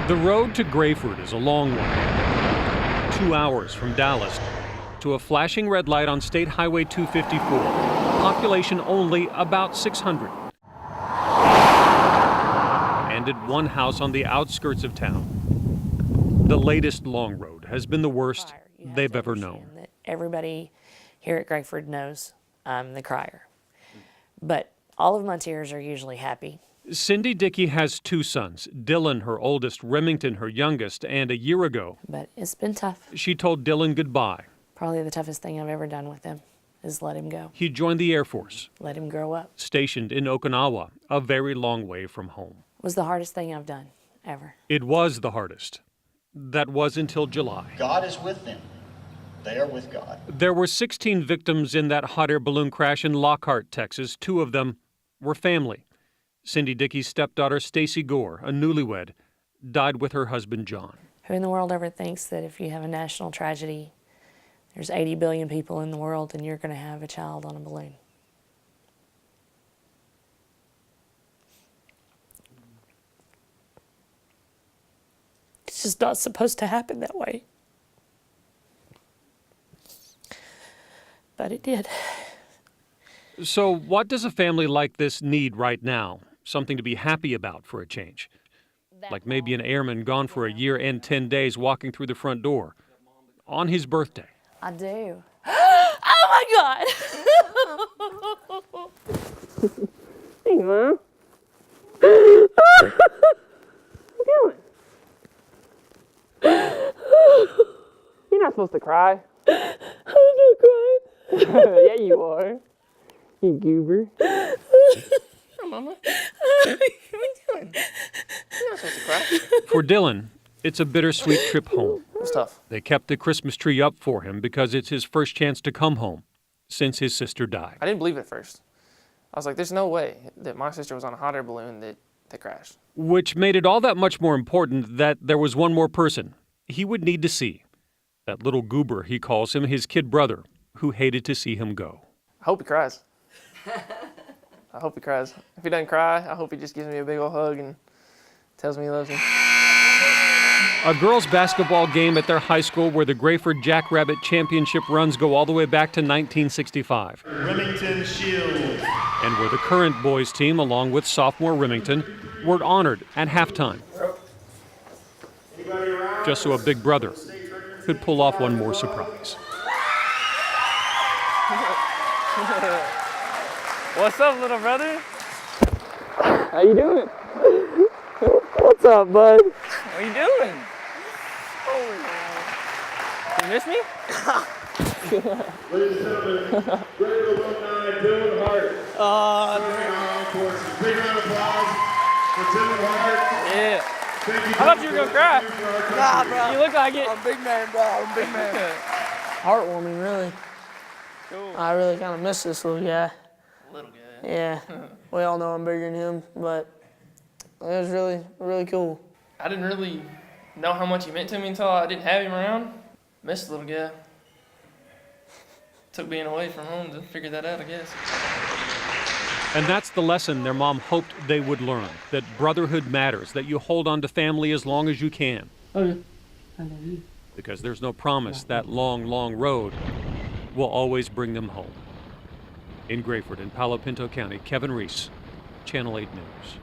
The road to Grayford is a long one. 2 hours from Dallas to a flashing red light on State Highway 254. Population only about 600. And at one house on the outskirts of town. The latest long road has been the worst they've ever known. That everybody here at Grayford knows I'm the crier. But all of my tears are usually happy. Cindy Dickey has 2 sons, Dylan, her oldest, Remington, her youngest, and a year ago, But it's been tough. she told Dylan goodbye. Probably the toughest thing I've ever done with him is let him go, He joined the Air Force, let him grow up. stationed in Okinawa, a very long way from home. It was the hardest thing I've done, ever. It was the hardest. That was until July. God is with them. They are with God. There were 16 victims in that hot air balloon crash in Lockhart, Texas. 2 of them were family. Cindy Dickey's stepdaughter, Stacy Gore, a newlywed, died with her husband, John. Who in the world ever thinks that if you have a national tragedy, there's 80 billion people in the world and you're going to have a child on a balloon? It's just not supposed to happen that way. But it did. So what does a family like this need right now? Something to be happy about for a change. Like maybe an airman gone for a year and 10 days walking through the front door on his birthday. I do. Oh my God! Hey, Mom. What you doing? You're not supposed to cry. I'm not crying. Yeah, you are. You goober. Oh, Mama. What are you doing? You're not supposed to cry. For Dylan, it's a bittersweet trip home. It's tough. They kept the Christmas tree up for him because it's his first chance to come home since his sister died. I didn't believe it at first. I was like, there's no way that my sister was on a hot air balloon that crashed. Which made it all that much more important that there was one more person he would need to see. That little goober, he calls him, his kid brother, who hated to see him go. I hope he cries. I hope he cries. If he doesn't cry, I hope he just gives me a big old hug and tells me he loves me. A girls' basketball game at their high school where the Grayford Jackrabbit Championship runs go all the way back to 1965. Remington Shield. And where the current boys team, along with sophomore Remington, were honored at halftime. Just so a big brother could pull off one more surprise. What's up, little brother? How you doing? What's up, bud? What are you doing? You miss me? Ladies and gentlemen, great alumni Dylan Hart. Big round of applause for Dylan Hart. Yeah. Thank you. I thought you were gonna cry. Nah, bro. You look like it. I'm a big man, bro. I'm a big man. Heartwarming, really. Cool. I really kind of miss this little guy. Little guy. Yeah. We all know I'm bigger than him, but it was really, really cool. I didn't really know how much he meant to me until I didn't have him around. Missed the little guy. Took being away from home to figure that out, I guess. And that's the lesson their mom hoped they would learn, that brotherhood matters, that you hold on to family as long as you can. Okay. I love you. Because there's no promise that long, long road will always bring them home. In Grayford and Palo Pinto County, Kevin Reece, Channel 8 News.